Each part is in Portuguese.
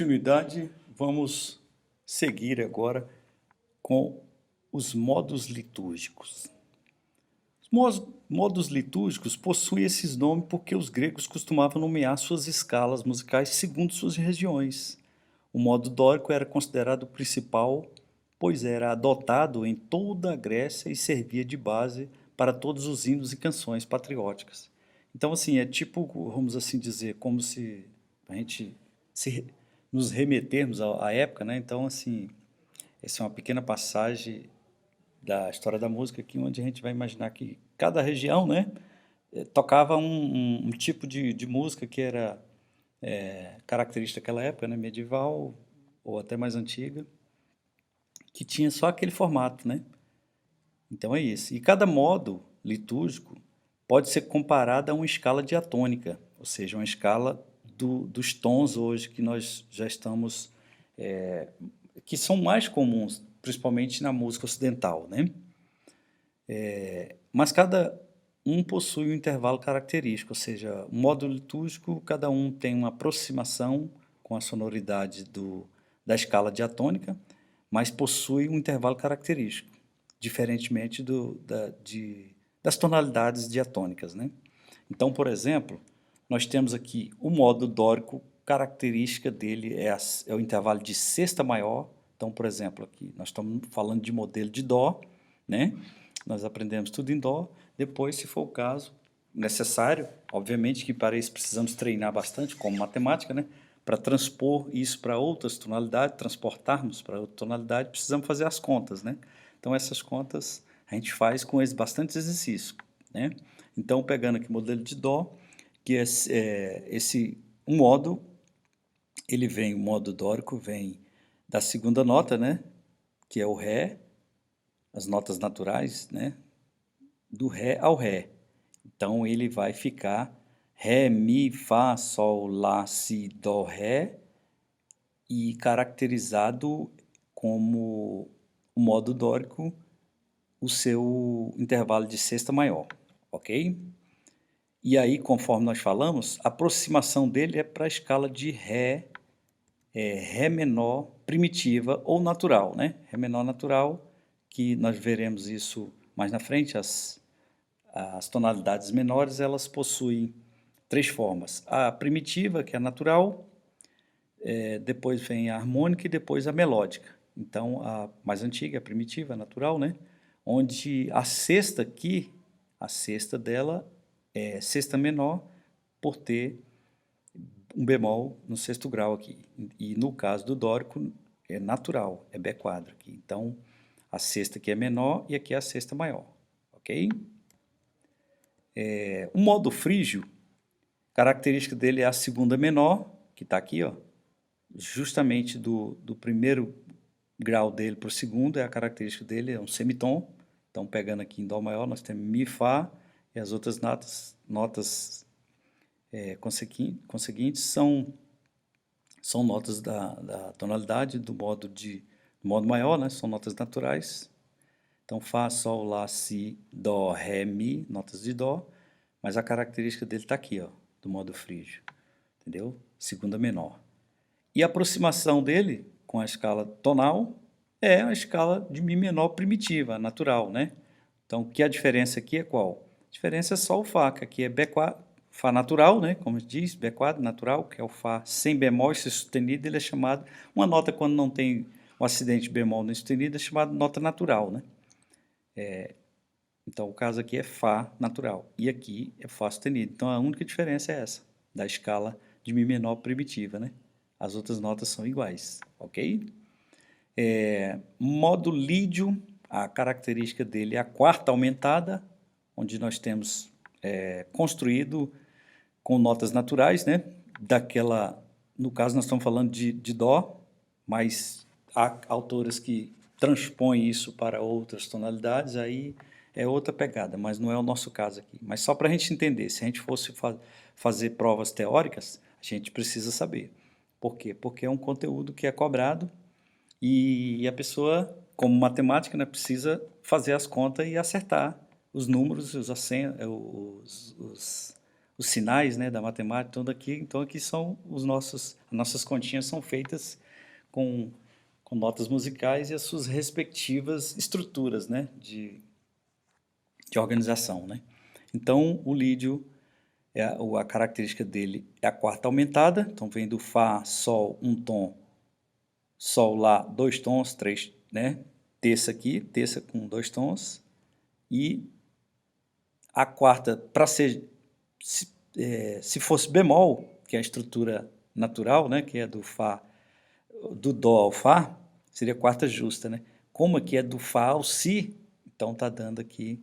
continuidade, vamos seguir agora com os modos litúrgicos. Os modos litúrgicos possuem esses nomes porque os gregos costumavam nomear suas escalas musicais segundo suas regiões. O modo dórico era considerado o principal, pois era adotado em toda a Grécia e servia de base para todos os hinos e canções patrióticas. Então, assim, é tipo, vamos assim dizer, como se a gente se, nos remetermos à época, né? Então, assim, essa é uma pequena passagem da história da música aqui, onde a gente vai imaginar que cada região, né, tocava um tipo de música que era característica daquela época, né, medieval ou até mais antiga, que tinha só aquele formato, né? Então é isso. E cada modo litúrgico pode ser comparado a uma escala diatônica, ou seja, uma escala dos tons hoje que nós já estamos, que são mais comuns, principalmente na música ocidental, né? Mas cada um possui um intervalo característico, ou seja, o modo litúrgico, cada um tem uma aproximação com a sonoridade da escala diatônica, mas possui um intervalo característico, diferentemente das tonalidades diatônicas, né? Então, por exemplo, nós temos aqui o modo dórico, característica dele é o intervalo de sexta maior. Então, por exemplo, aqui nós estamos falando de modelo de dó, né? Nós aprendemos tudo em dó. Depois, se for o caso necessário, obviamente que para isso precisamos treinar bastante, como matemática, né? Para transpor isso para outras tonalidades, transportarmos para outra tonalidade, precisamos fazer as contas, né? Então, essas contas a gente faz com bastante exercício, né? Então, pegando aqui o modelo de dó, que esse um modo, o modo dórico vem da segunda nota, né? Que é o ré, as notas naturais, né? Do ré ao ré. Então, ele vai ficar ré, mi, fá, sol, lá, si, dó, ré, e caracterizado como o modo dórico, o seu intervalo de sexta maior, ok? E aí, conforme nós falamos, a aproximação dele é para a escala de ré, ré menor primitiva ou natural, né? Ré menor natural, que nós veremos isso mais na frente, as tonalidades menores, elas possuem três formas. A primitiva, que é a natural, depois vem a harmônica e depois a melódica. Então, a mais antiga, a primitiva, a natural, né? Onde a sexta aqui, a sexta dela é sexta menor, por ter um bemol no sexto grau aqui. E no caso do dórico, é natural, é B quadro aqui. Então, a sexta aqui é menor e aqui é a sexta maior, ok? O modo frígio, característica dele é a segunda menor, que está aqui, ó, justamente do primeiro grau dele para o segundo, é a característica dele, é um semitom. Então, pegando aqui em dó maior, nós temos mi, fá, e as outras notas conseguintes são notas da tonalidade do modo maior, né? São notas naturais. Então, fá, sol, lá, si, dó, ré, mi, notas de dó, mas a característica dele está aqui, ó, do modo frígio, entendeu? Segunda menor. E a aproximação dele com a escala tonal é a escala de mi menor primitiva, natural, né? Então, que a diferença aqui é qual? A diferença é só o Fá, que aqui é B quadro, Fá natural, né? Como diz, B quadro natural, que é o Fá sem bemol e sustenido, ele é chamado, uma nota quando não tem o acidente de bemol nem sustenido, é chamado nota natural, né? Então, o caso aqui é Fá natural, e aqui é Fá sustenido. Então, a única diferença é essa, da escala de Mi menor primitiva, né? As outras notas são iguais, ok? Modo lídio, a característica dele é a quarta aumentada, onde nós temos construído com notas naturais, né? No caso, nós estamos falando de Dó, mas há autoras que transpõem isso para outras tonalidades, aí é outra pegada, mas não é o nosso caso aqui. Mas só para a gente entender, se a gente fosse fazer provas teóricas, a gente precisa saber. Por quê? Porque é um conteúdo que é cobrado e a pessoa, como matemática, né, precisa fazer as contas e acertar os números, os os sinais, né, da matemática, tudo aqui. Então aqui são as nossas continhas são feitas com notas musicais e as suas respectivas estruturas, né, de organização, né. Então o lídio, a característica dele é a quarta aumentada, então vem do Fá, Sol, um tom, Sol, Lá, dois tons, três, né, terça aqui, terça com dois tons, e a quarta, para ser, se fosse bemol, que é a estrutura natural, né, que é do Fá, do Dó ao Fá, seria quarta justa, né? Como aqui é do Fá ao Si, então está dando aqui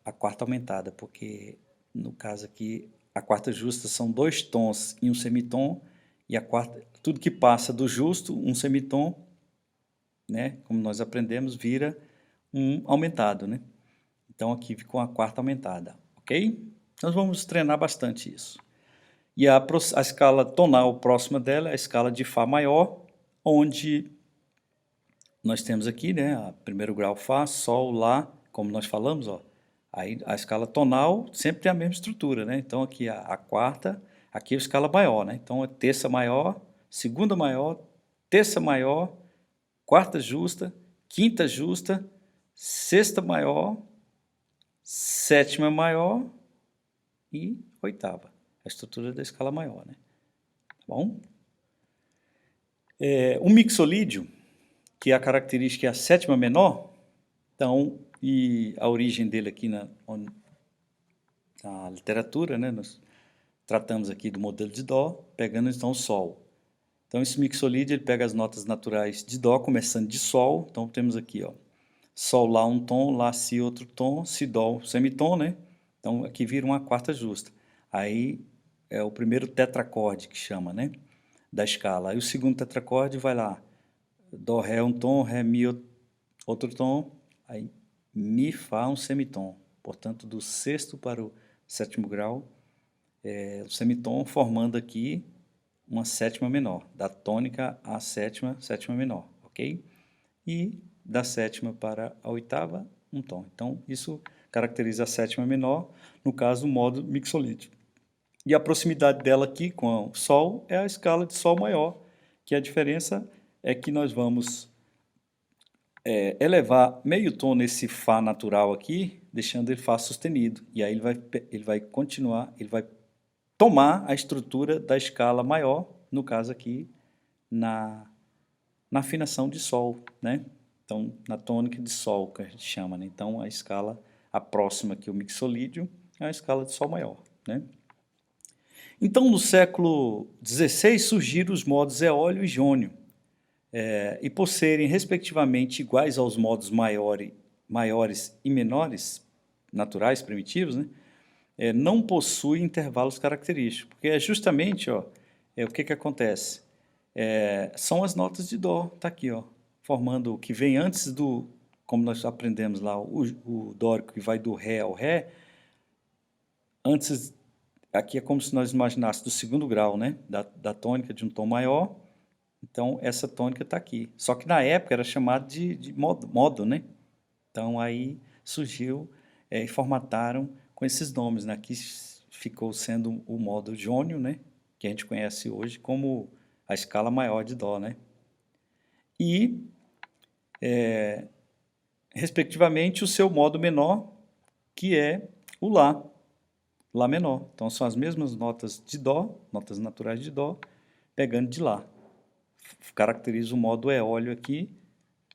a quarta aumentada, porque no caso aqui a quarta justa são dois tons e um semitom, e a quarta, tudo que passa do justo, um semitom, né, como nós aprendemos, vira um aumentado, né? Então aqui ficou a quarta aumentada, ok? Nós vamos treinar bastante isso. E a escala tonal próxima dela é a escala de Fá maior, onde nós temos aqui, né, a primeiro grau Fá, Sol, Lá, como nós falamos, ó. Aí a escala tonal sempre tem a mesma estrutura, né? Então aqui a quarta, aqui é a escala maior, né? Então é terça maior, segunda maior, terça maior, quarta justa, quinta justa, sexta maior, sétima maior e oitava. A estrutura da escala maior, né? Tá bom? O mixolídio, que a característica é a sétima menor, então, e a origem dele aqui na literatura, né? Nós tratamos aqui do modelo de Dó, pegando então o Sol. Então esse mixolídio ele pega as notas naturais de Dó, começando de Sol, então temos aqui, ó, Sol, Lá um tom, Lá, Si outro tom, Si, Dó semitom, né? Então aqui vira uma quarta justa. Aí é o primeiro tetracorde que chama, né? Da escala. Aí o segundo tetracorde vai lá, Dó, Ré um tom, Ré, Mi outro tom, aí Mi, Fá um semitom. Portanto, do sexto para o sétimo grau, o semitom formando aqui uma sétima menor, da tônica à sétima, sétima menor, ok? E da sétima para a oitava, um tom. Então, isso caracteriza a sétima menor, no caso, o modo mixolídio. E a proximidade dela aqui com o Sol é a escala de Sol maior, que a diferença é que nós vamos elevar meio tom nesse Fá natural aqui, deixando ele Fá sustenido. E aí ele vai continuar, ele vai tomar a estrutura da escala maior, no caso aqui, na afinação de Sol, né? Então, na tônica de Sol, que a gente chama, né? Então, a escala, a próxima aqui, o mixolídio, é a escala de Sol maior, né? Então, no século XVI, surgiram os modos eólio e jônio, e por serem, respectivamente, iguais aos modos maiores e menores, naturais, primitivos, né? Não possuem intervalos característicos, porque é justamente, ó, o que acontece? São as notas de Dó, tá aqui, ó, formando o que vem antes do, como nós aprendemos lá, o dórico que vai do Ré ao Ré, antes, aqui é como se nós imaginássemos do segundo grau, né, da tônica de um tom maior, então essa tônica está aqui. Só que na época era chamado de modo, né? Então aí surgiu e formataram com esses nomes, né? Aqui ficou sendo o modo jônio, né? Que a gente conhece hoje como a escala maior de Dó, né? E, respectivamente, o seu modo menor, que é o Lá, Lá menor. Então são as mesmas notas de Dó, notas naturais de Dó, pegando de Lá. Caracteriza o modo eólio aqui,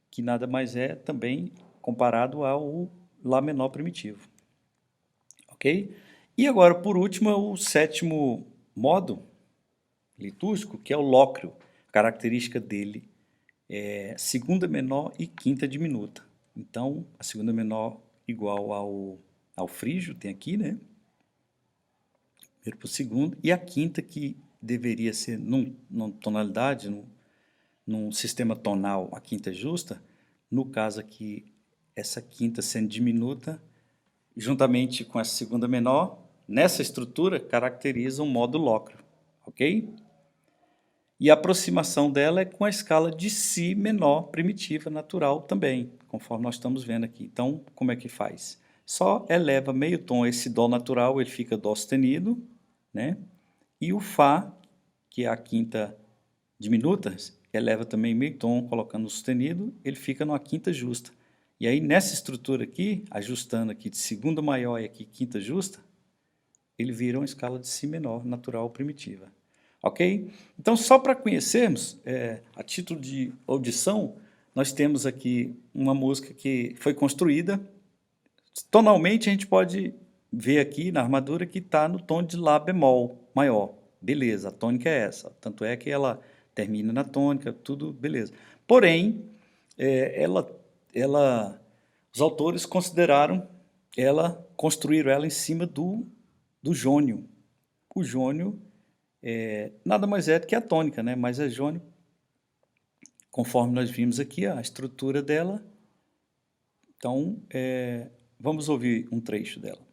que nada mais é também comparado ao Lá menor primitivo. Ok? E agora, por último, é o sétimo modo litúrgico, que é o lócreo. A característica dele é segunda menor e quinta diminuta. Então, a segunda menor igual ao frígio, tem aqui, né? Primeiro para o segundo. E a quinta, que deveria ser numa tonalidade, num sistema tonal, a quinta justa, no caso aqui, essa quinta sendo diminuta, juntamente com essa segunda menor, nessa estrutura, caracteriza um modo lócreo, ok? E a aproximação dela é com a escala de Si menor primitiva natural também, conforme nós estamos vendo aqui. Então, como é que faz? só eleva meio tom. Esse dó natural, ele fica dó sustenido, né? E o fá, que é a quinta diminuta, eleva também meio tom, colocando o sustenido, ele fica numa quinta justa. E aí, nessa estrutura aqui, ajustando aqui de segunda maior e aqui quinta justa, ele vira uma escala de si menor, natural primitiva. Ok? Então, só para conhecermos, a título de audição, nós temos aqui uma música que foi construída. Tonalmente, a gente pode ver aqui na armadura que está no tom de Lá bemol maior. Beleza, a tônica é essa. Tanto é que ela termina na tônica, tudo beleza. Porém, os autores construíram ela em cima do jônio. O jônio nada mais é do que a tônica, né? Mas a jônio, conforme nós vimos aqui, a estrutura dela. Então, vamos ouvir um trecho dela.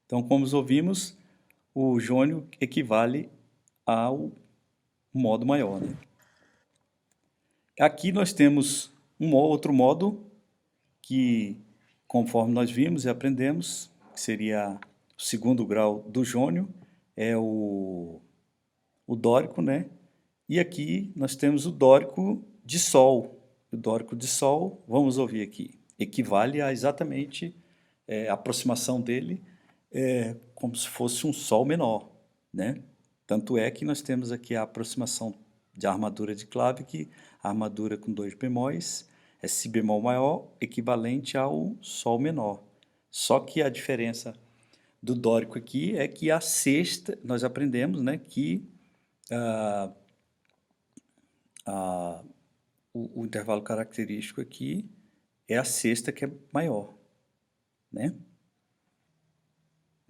Então, como ouvimos, o jônio equivale ao modo maior, né? Aqui nós temos outro modo que, conforme nós vimos e aprendemos, que seria o segundo grau do jônio, é o dórico, né? E aqui nós temos o dórico de sol. O dórico de sol, vamos ouvir aqui, equivale a exatamente a aproximação dele como se fosse um sol menor, né? Tanto é que nós temos aqui a aproximação de armadura de clave, que a armadura com 2 bemóis é si bemol maior, equivalente ao sol menor. Só que a diferença do dórico aqui é que a sexta, nós aprendemos, né, que o intervalo característico aqui é a sexta que é maior, né?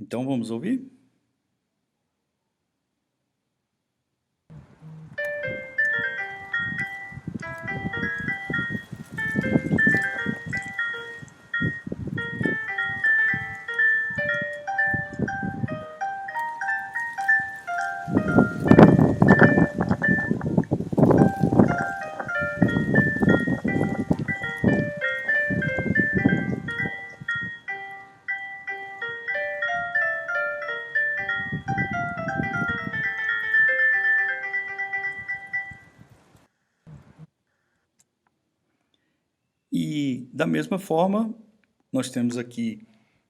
Então vamos ouvir? E, da mesma forma, nós temos aqui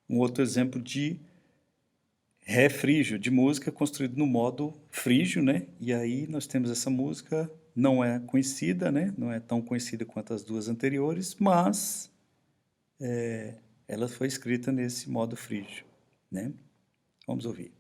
um outro exemplo de Ré frígio, de música construído no modo frígio, né? E aí nós temos essa música, não é conhecida, né? Não é tão conhecida quanto as duas anteriores, mas ela foi escrita nesse modo frígio, né? Vamos ouvir.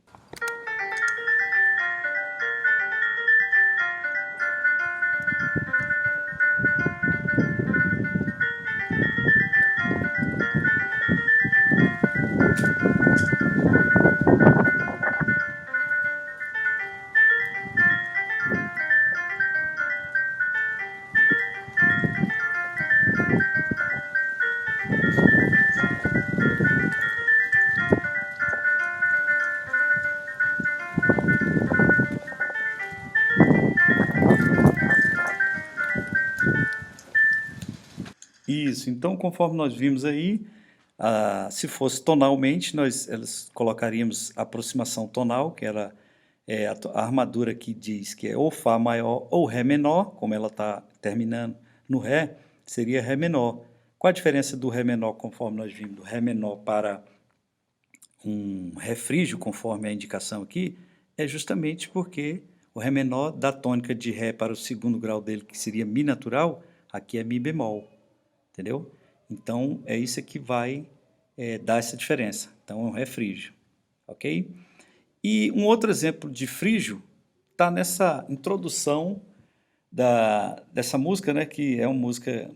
Isso, então conforme nós vimos aí, se fosse tonalmente, elas colocaríamos a aproximação tonal, que era a armadura que diz que é ou Fá maior ou Ré menor, como ela está terminando no Ré, seria Ré menor. Qual a diferença do Ré menor, conforme nós vimos, do Ré menor para um Ré frígio, conforme a indicação aqui, é justamente porque o Ré menor da tônica de Ré para o segundo grau dele, que seria Mi natural, aqui é Mi bemol. Entendeu? Então, é isso que vai dar essa diferença. Então, é um Ré frígio, ok? E um outro exemplo de frígio está nessa introdução dessa música, né, que é uma música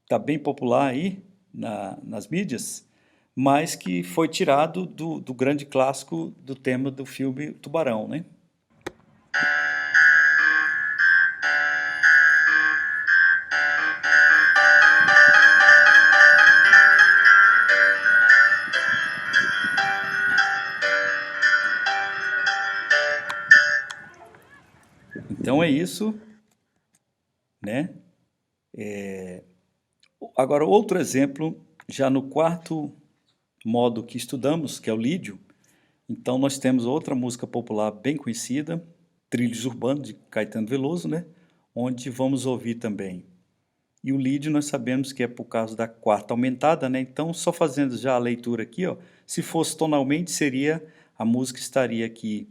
está bem popular aí nas mídias, mas que foi tirado do grande clássico do tema do filme Tubarão, né? Então é isso, né? Agora, outro exemplo, já no quarto modo que estudamos, que é o lídio. Então nós temos outra música popular bem conhecida, Trilhos Urbanos, de Caetano Veloso, né? Onde vamos ouvir também. E o lídio nós sabemos que é por causa da quarta aumentada, né? Então, só fazendo já a leitura aqui, ó, se fosse tonalmente, seria, a música estaria aqui,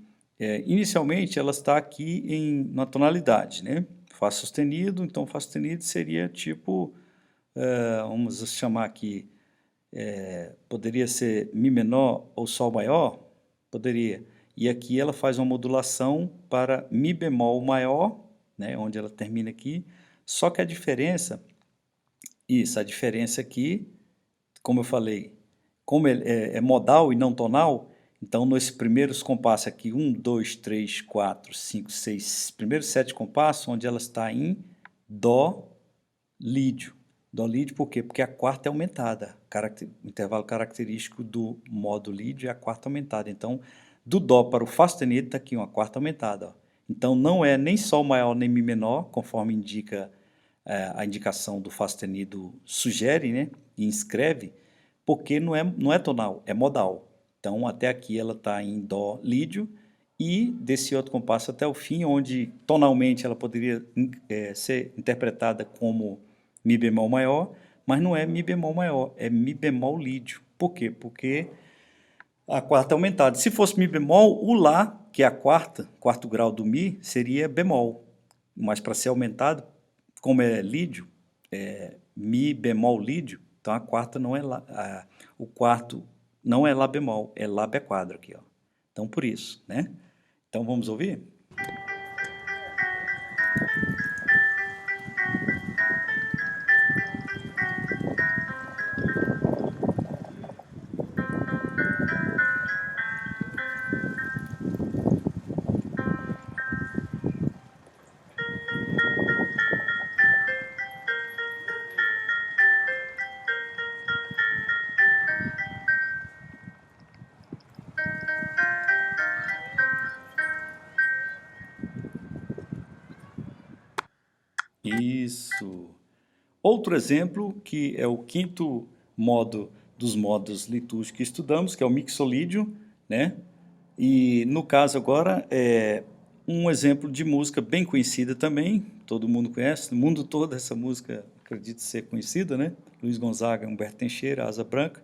inicialmente ela está aqui na tonalidade, né? Fá sustenido, então Fá sustenido seria tipo, vamos chamar aqui, poderia ser Mi menor ou Sol maior? Poderia. E aqui ela faz uma modulação para Mi bemol maior, né, onde ela termina aqui, só que a diferença, a diferença aqui, como eu falei, como é modal e não tonal, então nos primeiros compassos aqui, 1, 2, 3, 4, 5, 6, primeiros 7 compassos, onde ela está em Dó lídio. Dó lídio por quê? Porque a quarta é aumentada. O intervalo característico do modo lídio é a quarta aumentada. Então, do Dó para o Fá sustenido está aqui uma quarta aumentada. Ó. Então, não é nem Sol maior nem Mi menor, conforme indica a indicação do Fá sustenido sugere, né? E inscreve, porque não é tonal, é modal. Então, até aqui ela está em Dó lídio, e desse outro compasso até o fim, onde tonalmente ela poderia ser interpretada como Mi bemol maior, mas não é Mi bemol maior, é Mi bemol lídio. Por quê? Porque a quarta é aumentada. Se fosse Mi bemol, o Lá, que é a quarto grau do Mi, seria bemol. Mas para ser aumentado, como é lídio, Mi bemol lídio, então a quarta não é Lá, o quarto não é Lá bemol, é Lá bé quadro aqui, ó. Então por isso, né? Então vamos ouvir? Isso. Outro exemplo, que é o quinto modo dos modos litúrgicos que estudamos, que é o mixolídio, né? E no caso agora é um exemplo de música bem conhecida também, todo mundo conhece, no mundo todo essa música acredito ser conhecida, né? Luiz Gonzaga, Humberto Teixeira, Asa Branca.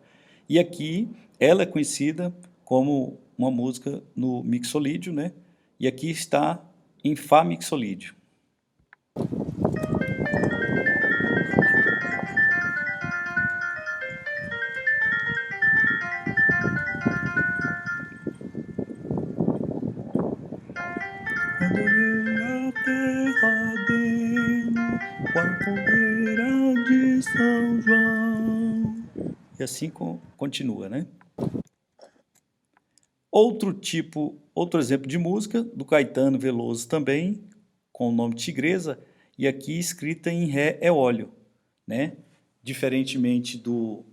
E aqui ela é conhecida como uma música no mixolídio, né? E aqui está em Fá mixolídio. Quando olhei a terra dele, com a fogueira de São João. E assim continua, né? Outro exemplo de música, do Caetano Veloso também, com o nome Tigresa, e aqui escrita em Ré eólio, né? Diferentemente do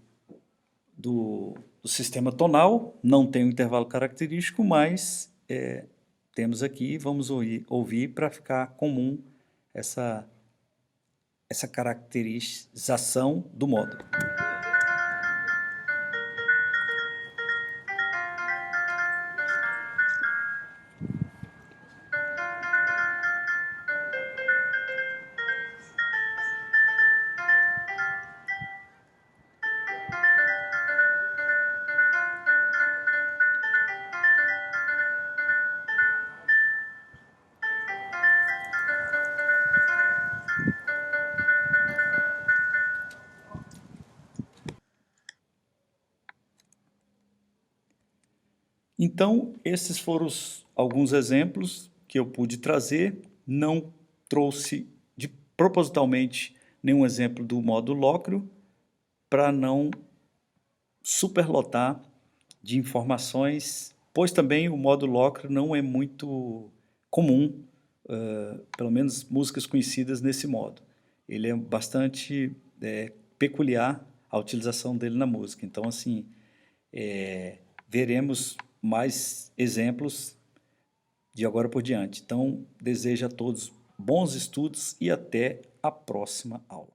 sistema tonal, não tem um intervalo característico, mas temos aqui, vamos ouvir para ficar comum essa, essa caracterização do modo. Então, esses foram alguns exemplos que eu pude trazer. Não trouxe propositalmente nenhum exemplo do modo lócreo para não superlotar de informações, pois também o modo lócreo não é muito comum, pelo menos músicas conhecidas nesse modo. Ele é bastante peculiar a utilização dele na música. Então, assim, veremos mais exemplos de agora por diante. Então, desejo a todos bons estudos e até a próxima aula.